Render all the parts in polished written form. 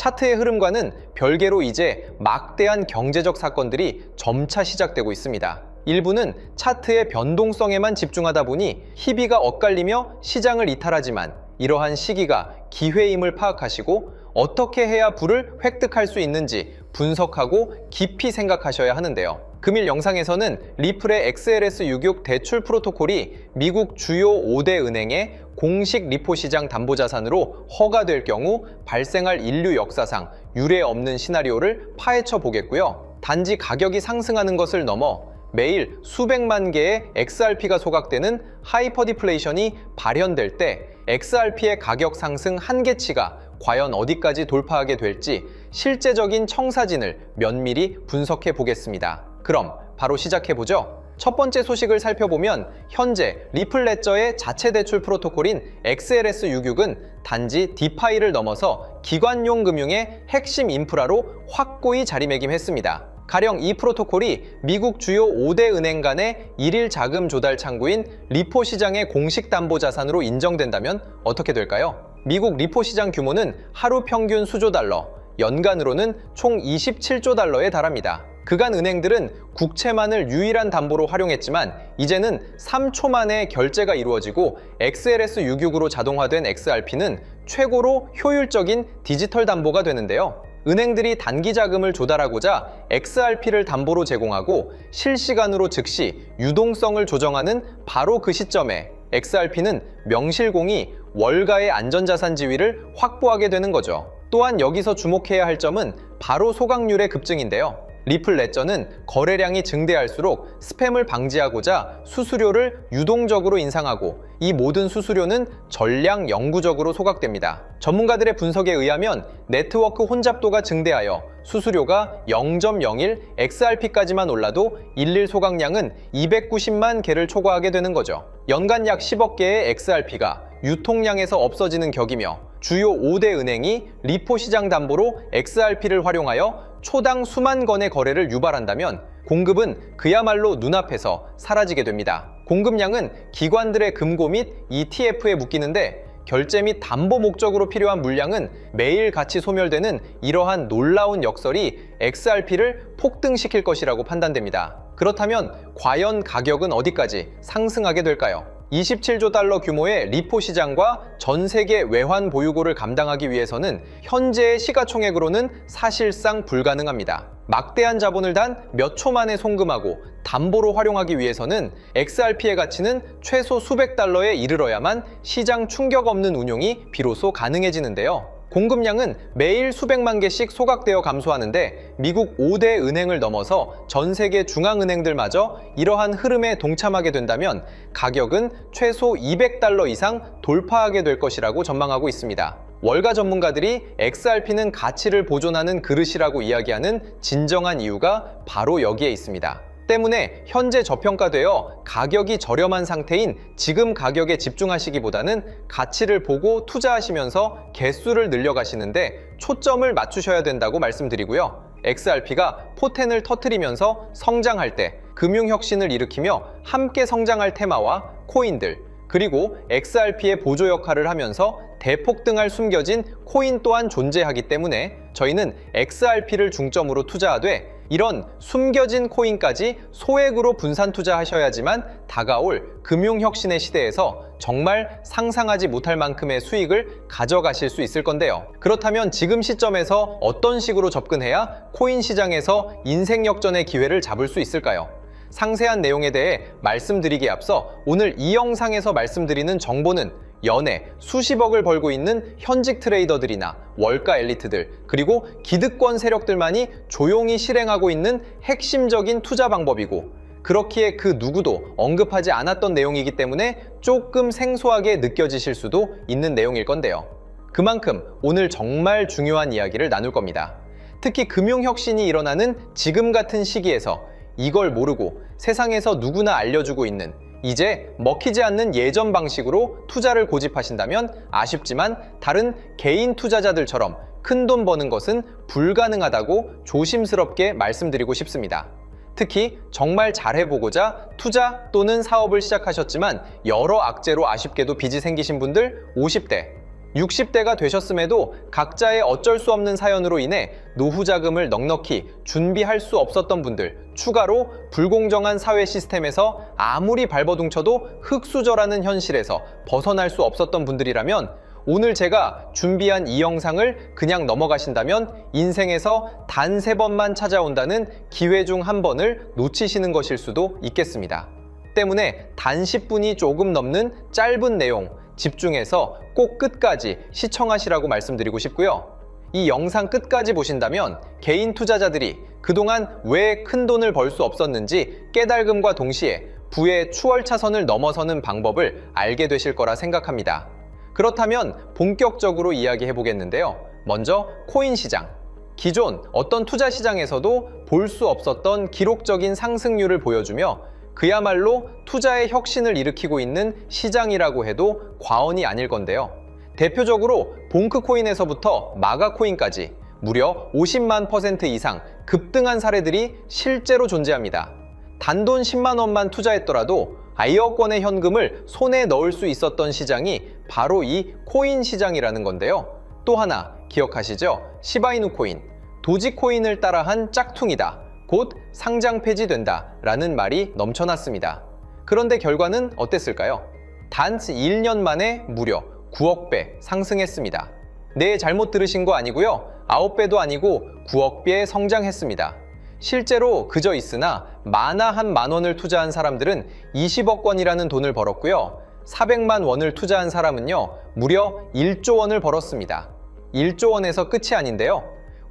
차트의 흐름과는 별개로 이제 막대한 경제적 사건들이 점차 시작되고 있습니다. 일부는 차트의 변동성에만 집중하다 보니 희비가 엇갈리며 시장을 이탈하지만 이러한 시기가 기회임을 파악하시고 어떻게 해야 부를 획득할 수 있는지 분석하고 깊이 생각하셔야 하는데요. 금일 영상에서는 리플의 XLS66 대출 프로토콜이 미국 주요 5대 은행의 공식 리포 시장 담보자산으로 허가될 경우 발생할 인류 역사상 유례 없는 시나리오를 파헤쳐 보겠고요. 단지 가격이 상승하는 것을 넘어 매일 수백만 개의 XRP가 소각되는 하이퍼디플레이션이 발현될 때 XRP의 가격 상승 한계치가 과연 어디까지 돌파하게 될지 실제적인 청사진을 면밀히 분석해 보겠습니다. 그럼 바로 시작해 보죠. 첫 번째 소식을 살펴보면 현재 리플 레저의 자체 대출 프로토콜인 XLS66은 단지 디파이를 넘어서 기관용 금융의 핵심 인프라로 확고히 자리매김했습니다. 가령 이 프로토콜이 미국 주요 5대 은행 간의 일일 자금 조달 창구인 리포 시장의 공식 담보 자산으로 인정된다면 어떻게 될까요? 미국 리포 시장 규모는 하루 평균 수조 달러, 연간으로는 총 27조 달러에 달합니다. 그간 은행들은 국채만을 유일한 담보로 활용했지만 이제는 3초 만에 결제가 이루어지고 XLS66으로 자동화된 XRP는 최고로 효율적인 디지털 담보가 되는데요. 은행들이 단기 자금을 조달하고자 XRP를 담보로 제공하고 실시간으로 즉시 유동성을 조정하는 바로 그 시점에 XRP는 명실공히 월가의 안전자산 지위를 확보하게 되는 거죠. 또한 여기서 주목해야 할 점은 바로 소각률의 급증인데요. 리플 레저는 거래량이 증대할수록 스팸을 방지하고자 수수료를 유동적으로 인상하고 이 모든 수수료는 전량 영구적으로 소각됩니다. 전문가들의 분석에 의하면 네트워크 혼잡도가 증대하여 수수료가 0.01 XRP까지만 올라도 일일 소각량은 290만 개를 초과하게 되는 거죠. 연간 약 10억 개의 XRP가 유통량에서 없어지는 격이며 주요 5대 은행이 리포 시장 담보로 XRP를 활용하여 초당 수만 건의 거래를 유발한다면 공급은 그야말로 눈앞에서 사라지게 됩니다. 공급량은 기관들의 금고 및 ETF에 묶이는데 결제 및 담보 목적으로 필요한 물량은 매일같이 소멸되는 이러한 놀라운 역설이 XRP를 폭등시킬 것이라고 판단됩니다. 그렇다면 과연 가격은 어디까지 상승하게 될까요? 27조 달러 규모의 리포 시장과 전 세계 외환 보유고를 감당하기 위해서는 현재의 시가총액으로는 사실상 불가능합니다. 막대한 자본을 단 몇 초 만에 송금하고 담보로 활용하기 위해서는 XRP의 가치는 최소 수백 달러에 이르러야만 시장 충격 없는 운용이 비로소 가능해지는데요. 공급량은 매일 수백만 개씩 소각되어 감소하는데 미국 5대 은행을 넘어서 전 세계 중앙은행들마저 이러한 흐름에 동참하게 된다면 가격은 최소 200달러 이상 돌파하게 될 것이라고 전망하고 있습니다. 월가 전문가들이 XRP는 가치를 보존하는 그릇이라고 이야기하는 진정한 이유가 바로 여기에 있습니다. 때문에 현재 저평가되어 가격이 저렴한 상태인 지금 가격에 집중하시기보다는 가치를 보고 투자하시면서 개수를 늘려가시는데 초점을 맞추셔야 된다고 말씀드리고요. XRP가 포텐을 터뜨리면서 성장할 때 금융혁신을 일으키며 함께 성장할 테마와 코인들, 그리고 XRP의 보조 역할을 하면서 대폭등할 숨겨진 코인 또한 존재하기 때문에 저희는 XRP를 중점으로 투자하되 이런 숨겨진 코인까지 소액으로 분산 투자하셔야지만 다가올 금융혁신의 시대에서 정말 상상하지 못할 만큼의 수익을 가져가실 수 있을 건데요. 그렇다면 지금 시점에서 어떤 식으로 접근해야 코인 시장에서 인생 역전의 기회를 잡을 수 있을까요? 상세한 내용에 대해 말씀드리기에 앞서 오늘 이 영상에서 말씀드리는 정보는 연에 수십억을 벌고 있는 현직 트레이더들이나 월가 엘리트들, 그리고 기득권 세력들만이 조용히 실행하고 있는 핵심적인 투자 방법이고, 그렇기에 그 누구도 언급하지 않았던 내용이기 때문에 조금 생소하게 느껴지실 수도 있는 내용일 건데요. 그만큼 오늘 정말 중요한 이야기를 나눌 겁니다. 특히 금융혁신이 일어나는 지금 같은 시기에서 이걸 모르고 세상에서 누구나 알려주고 있는, 이제 먹히지 않는 예전 방식으로 투자를 고집하신다면 아쉽지만 다른 개인 투자자들처럼 큰돈 버는 것은 불가능하다고 조심스럽게 말씀드리고 싶습니다. 특히 정말 잘해보고자 투자 또는 사업을 시작하셨지만 여러 악재로 아쉽게도 빚이 생기신 분들 50대, 60대가 되셨음에도 각자의 어쩔 수 없는 사연으로 인해 노후 자금을 넉넉히 준비할 수 없었던 분들, 추가로 불공정한 사회 시스템에서 아무리 발버둥쳐도 흙수저라는 현실에서 벗어날 수 없었던 분들이라면 오늘 제가 준비한 이 영상을 그냥 넘어가신다면 인생에서 단 3번만 찾아온다는 기회 중 한 번을 놓치시는 것일 수도 있겠습니다. 때문에 단 10분이 조금 넘는 짧은 내용 집중해서 꼭 끝까지 시청하시라고 말씀드리고 싶고요. 이 영상 끝까지 보신다면 개인 투자자들이 그동안 왜 큰 돈을 벌 수 없었는지 깨달음과 동시에 부의 추월차선을 넘어서는 방법을 알게 되실 거라 생각합니다. 그렇다면 본격적으로 이야기해 보겠는데요. 먼저 코인 시장. 기존 어떤 투자 시장에서도 볼 수 없었던 기록적인 상승률을 보여주며 그야말로 투자의 혁신을 일으키고 있는 시장이라고 해도 과언이 아닐 건데요. 대표적으로 봉크코인에서부터 마가코인까지 무려 50만 % 이상 급등한 사례들이 실제로 존재합니다. 단돈 10만 원만 투자했더라도 1억 원의 현금을 손에 넣을 수 있었던 시장이 바로 이 코인 시장이라는 건데요. 또 하나 기억하시죠? 시바이누 코인, 도지코인을 따라한 짝퉁이다. 곧 상장 폐지된다 라는 말이 넘쳐났습니다. 그런데 결과는 어땠을까요? 단 1년 만에 무려 9억 배 상승했습니다. 네, 잘못 들으신 거 아니고요. 9배도 아니고 9억 배 성장했습니다. 실제로 그저 있으나 만화 한 만 원을 투자한 사람들은 20억 원이라는 돈을 벌었고요. 400만 원을 투자한 사람은요, 무려 1조 원을 벌었습니다. 1조 원에서 끝이 아닌데요.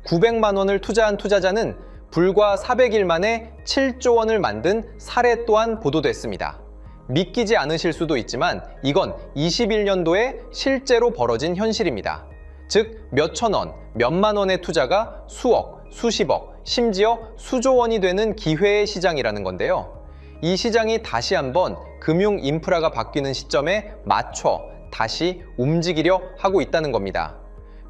900만 원을 투자한 투자자는 불과 400일 만에 7조 원을 만든 사례 또한 보도됐습니다. 믿기지 않으실 수도 있지만 이건 21년도에 실제로 벌어진 현실입니다. 즉 몇천 원, 몇만 원의 투자가 수억, 수십억, 심지어 수조 원이 되는 기회의 시장이라는 건데요. 이 시장이 다시 한번 금융 인프라가 바뀌는 시점에 맞춰 다시 움직이려 하고 있다는 겁니다.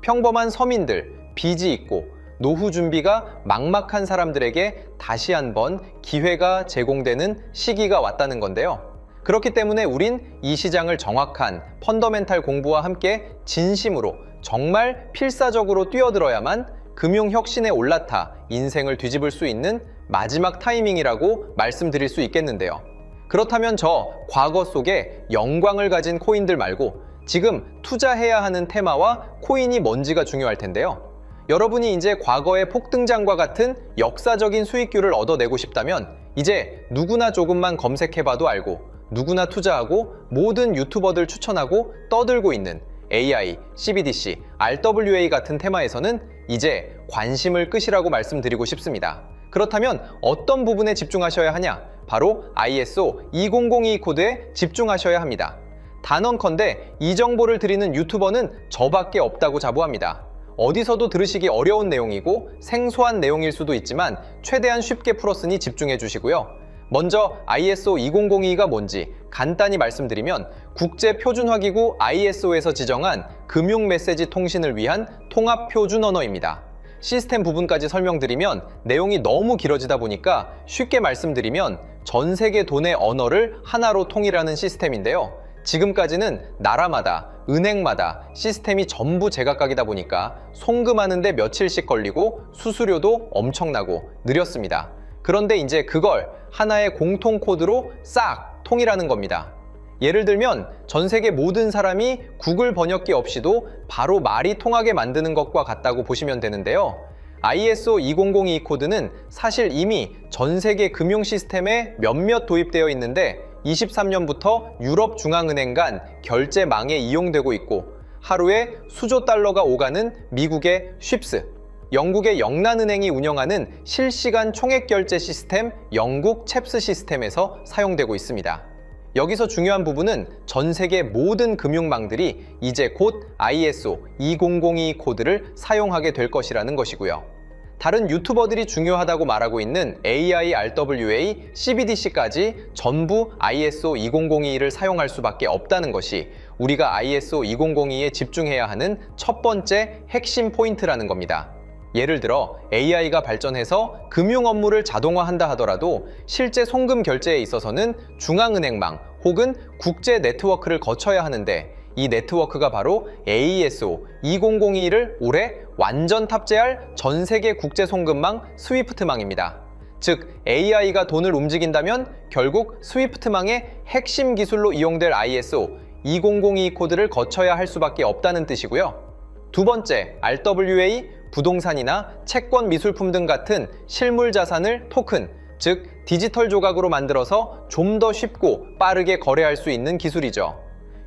평범한 서민들, 빚이 있고 노후 준비가 막막한 사람들에게 다시 한번 기회가 제공되는 시기가 왔다는 건데요. 그렇기 때문에 우린 이 시장을 정확한 펀더멘탈 공부와 함께 진심으로 정말 필사적으로 뛰어들어야만 금융혁신에 올라타 인생을 뒤집을 수 있는 마지막 타이밍이라고 말씀드릴 수 있겠는데요. 그렇다면 저 과거 속에 영광을 가진 코인들 말고 지금 투자해야 하는 테마와 코인이 뭔지가 중요할 텐데요. 여러분이 이제 과거의 폭등장과 같은 역사적인 수익률을 얻어내고 싶다면 이제 누구나 조금만 검색해봐도 알고 누구나 투자하고 모든 유튜버들 추천하고 떠들고 있는 AI, CBDC, RWA 같은 테마에서는 이제 관심을 끄시라고 말씀드리고 싶습니다. 그렇다면 어떤 부분에 집중하셔야 하냐? 바로 ISO 2002 코드에 집중하셔야 합니다. 단언컨대 이 정보를 드리는 유튜버는 저밖에 없다고 자부합니다. 어디서도 들으시기 어려운 내용이고 생소한 내용일 수도 있지만 최대한 쉽게 풀었으니 집중해 주시고요. 먼저 ISO 2002가 뭔지 간단히 말씀드리면 국제표준화기구 ISO에서 지정한 금융메시지 통신을 위한 통합표준 언어입니다. 시스템 부분까지 설명드리면 내용이 너무 길어지다 보니까 쉽게 말씀드리면 전 세계 돈의 언어를 하나로 통일하는 시스템인데요. 지금까지는 나라마다, 은행마다 시스템이 전부 제각각이다 보니까 송금하는데 며칠씩 걸리고 수수료도 엄청나고 느렸습니다. 그런데 이제 그걸 하나의 공통 코드로 싹 통일하는 겁니다. 예를 들면 전 세계 모든 사람이 구글 번역기 없이도 바로 말이 통하게 만드는 것과 같다고 보시면 되는데요. ISO 2002 코드는 사실 이미 전 세계 금융 시스템에 몇몇 도입되어 있는데 23년부터 유럽중앙은행 간 결제망에 이용되고 있고 하루에 수조 달러가 오가는 미국의 쉽스, 영국의 영란은행이 운영하는 실시간 총액결제 시스템 영국 챕스 시스템에서 사용되고 있습니다. 여기서 중요한 부분은 전 세계 모든 금융망들이 이제 곧 ISO 2002 코드를 사용하게 될 것이라는 것이고요. 다른 유튜버들이 중요하다고 말하고 있는 AI, RWA, CBDC까지 전부 ISO 2002를 사용할 수밖에 없다는 것이 우리가 ISO 2002에 집중해야 하는 첫 번째 핵심 포인트라는 겁니다. 예를 들어 AI가 발전해서 금융 업무를 자동화한다 하더라도 실제 송금 결제에 있어서는 중앙은행망 혹은 국제 네트워크를 거쳐야 하는데 이 네트워크가 바로 AESO 2002를 올해 완전 탑재할 전 세계 국제 송금망 스위프트망입니다. 즉 AI가 돈을 움직인다면 결국 스위프트망의 핵심 기술로 이용될 ISO 2002 코드를 거쳐야 할 수밖에 없다는 뜻이고요. 두 번째, RWA, 부동산이나 채권 미술품 등 같은 실물 자산을 토큰, 즉 디지털 조각으로 만들어서 좀 더 쉽고 빠르게 거래할 수 있는 기술이죠.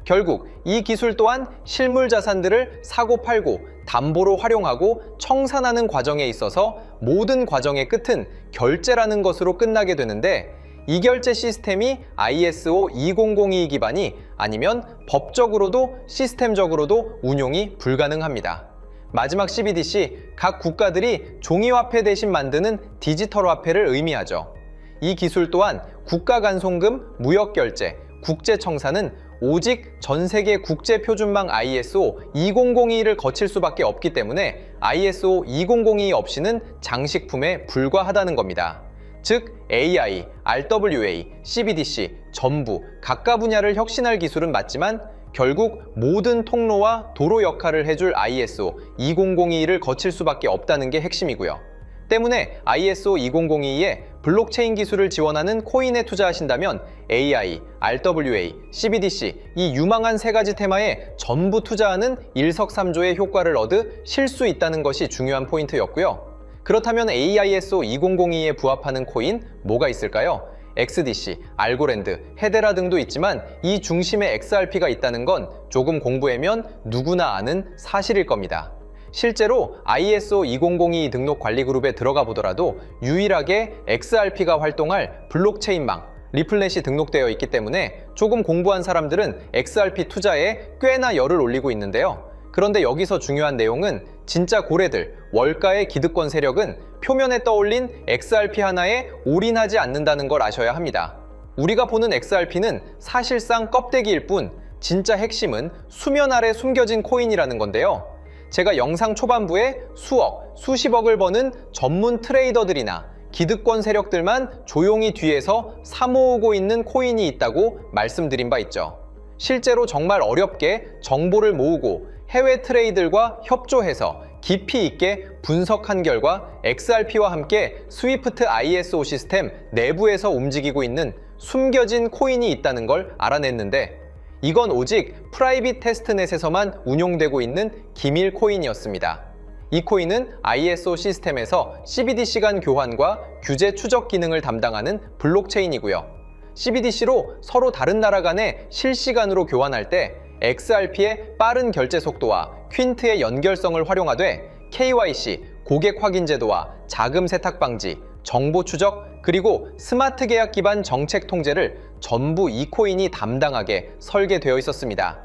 결국 이 기술 또한 실물 자산들을 사고 팔고 담보로 활용하고 청산하는 과정에 있어서 모든 과정의 끝은 결제라는 것으로 끝나게 되는데, 이 결제 시스템이 ISO 2002 기반이 아니면 법적으로도 시스템적으로도 운용이 불가능합니다. 마지막 CBDC, 각 국가들이 종이화폐 대신 만드는 디지털 화폐를 의미하죠. 이 기술 또한 국가 간송금, 무역결제, 국제청산은 오직 전세계 국제표준망 ISO 2002를 거칠 수밖에 없기 때문에 ISO 2002 없이는 장식품에 불과하다는 겁니다. 즉 AI, RWA, CBDC 전부 각각 분야를 혁신할 기술은 맞지만 결국 모든 통로와 도로 역할을 해줄 ISO 2002를 거칠 수밖에 없다는 게 핵심이고요. 때문에 ISO 2002에 블록체인 기술을 지원하는 코인에 투자하신다면 AI, RWA, CBDC 이 유망한 세 가지 테마에 전부 투자하는 일석삼조의 효과를 얻으실 수 있다는 것이 중요한 포인트였고요. 그렇다면 AISO 2002에 부합하는 코인 뭐가 있을까요? XDC, 알고랜드, 헤데라 등도 있지만 이 중심에 XRP가 있다는 건 조금 공부하면 누구나 아는 사실일 겁니다. 실제로 ISO 2002 등록 관리 그룹에 들어가 보더라도 유일하게 XRP가 활동할 블록체인망, 리플렛이 등록되어 있기 때문에 조금 공부한 사람들은 XRP 투자에 꽤나 열을 올리고 있는데요. 그런데 여기서 중요한 내용은 진짜 고래들, 월가의 기득권 세력은 표면에 떠올린 XRP 하나에 올인하지 않는다는 걸 아셔야 합니다. 우리가 보는 XRP는 사실상 껍데기일 뿐 진짜 핵심은 수면 아래 숨겨진 코인이라는 건데요. 제가 영상 초반부에 수억, 수십억을 버는 전문 트레이더들이나 기득권 세력들만 조용히 뒤에서 사모으고 있는 코인이 있다고 말씀드린 바 있죠. 실제로 정말 어렵게 정보를 모으고 해외 트레이더들과 협조해서 깊이 있게 분석한 결과 XRP와 함께 스위프트 ISO 시스템 내부에서 움직이고 있는 숨겨진 코인이 있다는 걸 알아냈는데, 이건 오직 프라이빗 테스트넷에서만 운용되고 있는 기밀 코인이었습니다. 이 코인은 ISO 시스템에서 CBDC 간 교환과 규제 추적 기능을 담당하는 블록체인이고요. CBDC로 서로 다른 나라 간에 실시간으로 교환할 때 XRP의 빠른 결제 속도와 퀸트의 연결성을 활용하되 KYC, 고객 확인 제도와 자금 세탁 방지, 정보 추적, 그리고 스마트 계약 기반 정책 통제를 전부 이 코인이 담당하게 설계되어 있었습니다.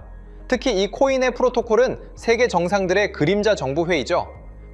특히 이 코인의 프로토콜은 세계 정상들의 그림자 정부 회의죠.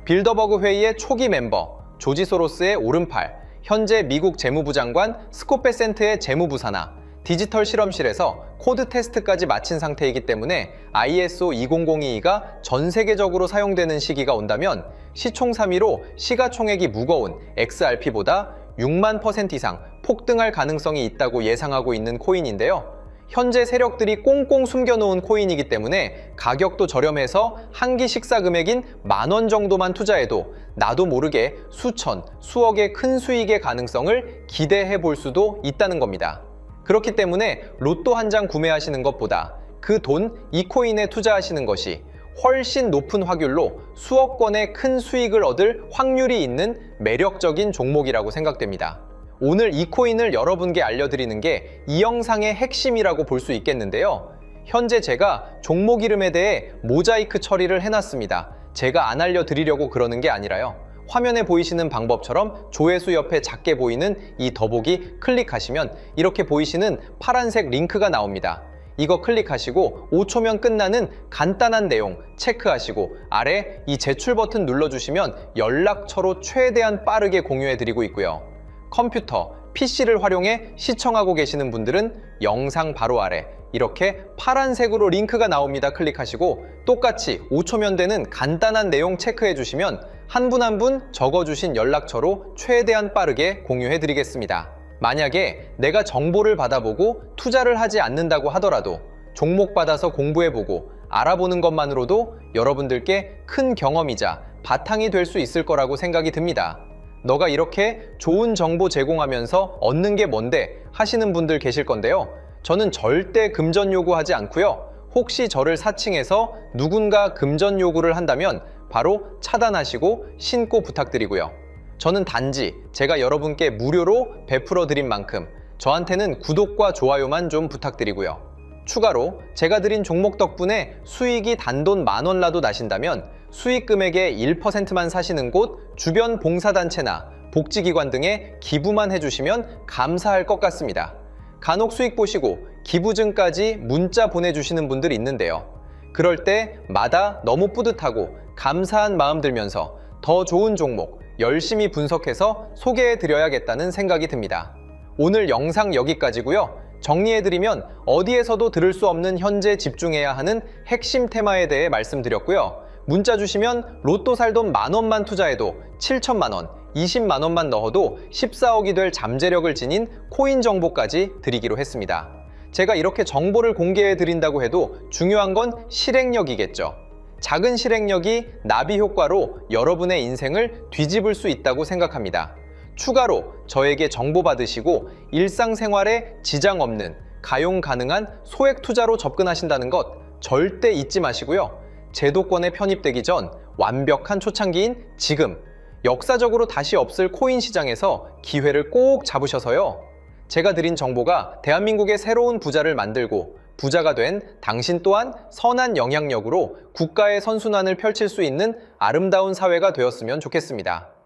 빌더버그 회의의 초기 멤버, 조지 소로스의 오른팔, 현재 미국 재무부 장관 스콧 베센트의 재무부 산하, 디지털 실험실에서 코드 테스트까지 마친 상태이기 때문에 ISO 2002가 전 세계적으로 사용되는 시기가 온다면 시총삼위로 시가총액이 무거운 XRP보다 6만 % 이상 폭등할 가능성이 있다고 예상하고 있는 코인인데요. 현재 세력들이 꽁꽁 숨겨놓은 코인이기 때문에 가격도 저렴해서 한 끼 식사 금액인 10,000원 정도만 투자해도 나도 모르게 수천, 수억의 큰 수익의 가능성을 기대해 볼 수도 있다는 겁니다. 그렇기 때문에 로또 한 장 구매하시는 것보다 그 돈 이 코인에 투자하시는 것이 훨씬 높은 확률로 수억 건의 큰 수익을 얻을 확률이 있는 매력적인 종목이라고 생각됩니다. 오늘 이 코인을 여러분께 알려드리는 게 이 영상의 핵심이라고 볼 수 있겠는데요. 현재 제가 종목 이름에 대해 모자이크 처리를 해놨습니다. 제가 안 알려드리려고 그러는 게 아니라요. 화면에 보이시는 방법처럼 조회수 옆에 작게 보이는 이 더보기 클릭하시면 이렇게 보이시는 파란색 링크가 나옵니다. 이거 클릭하시고 5초면 끝나는 간단한 내용 체크하시고 아래 이 제출 버튼 눌러주시면 연락처로 최대한 빠르게 공유해드리고 있고요. 컴퓨터, PC를 활용해 시청하고 계시는 분들은 영상 바로 아래 이렇게 파란색으로 링크가 나옵니다. 클릭하시고 똑같이 5초면 되는 간단한 내용 체크해 주시면 한 분 한 분 적어주신 연락처로 최대한 빠르게 공유해 드리겠습니다. 만약에 내가 정보를 받아보고 투자를 하지 않는다고 하더라도 종목받아서 공부해보고 알아보는 것만으로도 여러분들께 큰 경험이자 바탕이 될 수 있을 거라고 생각이 듭니다. 너가 이렇게 좋은 정보 제공하면서 얻는 게 뭔데 하시는 분들 계실 건데요. 저는 절대 금전 요구하지 않고요. 혹시 저를 사칭해서 누군가 금전 요구를 한다면 바로 차단하시고 신고 부탁드리고요. 저는 단지 제가 여러분께 무료로 베풀어 드린 만큼 저한테는 구독과 좋아요만 좀 부탁드리고요. 추가로 제가 드린 종목 덕분에 수익이 단돈 10,000원 라도 나신다면 수익 금액의 1%만 사시는 곳 주변 봉사단체나 복지기관 등에 기부만 해주시면 감사할 것 같습니다. 간혹 수익 보시고 기부증까지 문자 보내주시는 분들 있는데요. 그럴 때마다 너무 뿌듯하고 감사한 마음 들면서 더 좋은 종목 열심히 분석해서 소개해드려야겠다는 생각이 듭니다. 오늘 영상 여기까지고요. 정리해드리면 어디에서도 들을 수 없는 현재 집중해야 하는 핵심 테마에 대해 말씀드렸고요. 문자 주시면 로또 살 돈 10,000원만 투자해도 7,000만 원, 20만 원만 넣어도 14억이 될 잠재력을 지닌 코인 정보까지 드리기로 했습니다. 제가 이렇게 정보를 공개해 드린다고 해도 중요한 건 실행력이겠죠. 작은 실행력이 나비 효과로 여러분의 인생을 뒤집을 수 있다고 생각합니다. 추가로 저에게 정보 받으시고 일상생활에 지장 없는 가용 가능한 소액 투자로 접근하신다는 것 절대 잊지 마시고요. 제도권에 편입되기 전 완벽한 초창기인 지금 역사적으로 다시 없을 코인 시장에서 기회를 꼭 잡으셔서요. 제가 드린 정보가 대한민국의 새로운 부자를 만들고 부자가 된 당신 또한 선한 영향력으로 국가의 선순환을 펼칠 수 있는 아름다운 사회가 되었으면 좋겠습니다.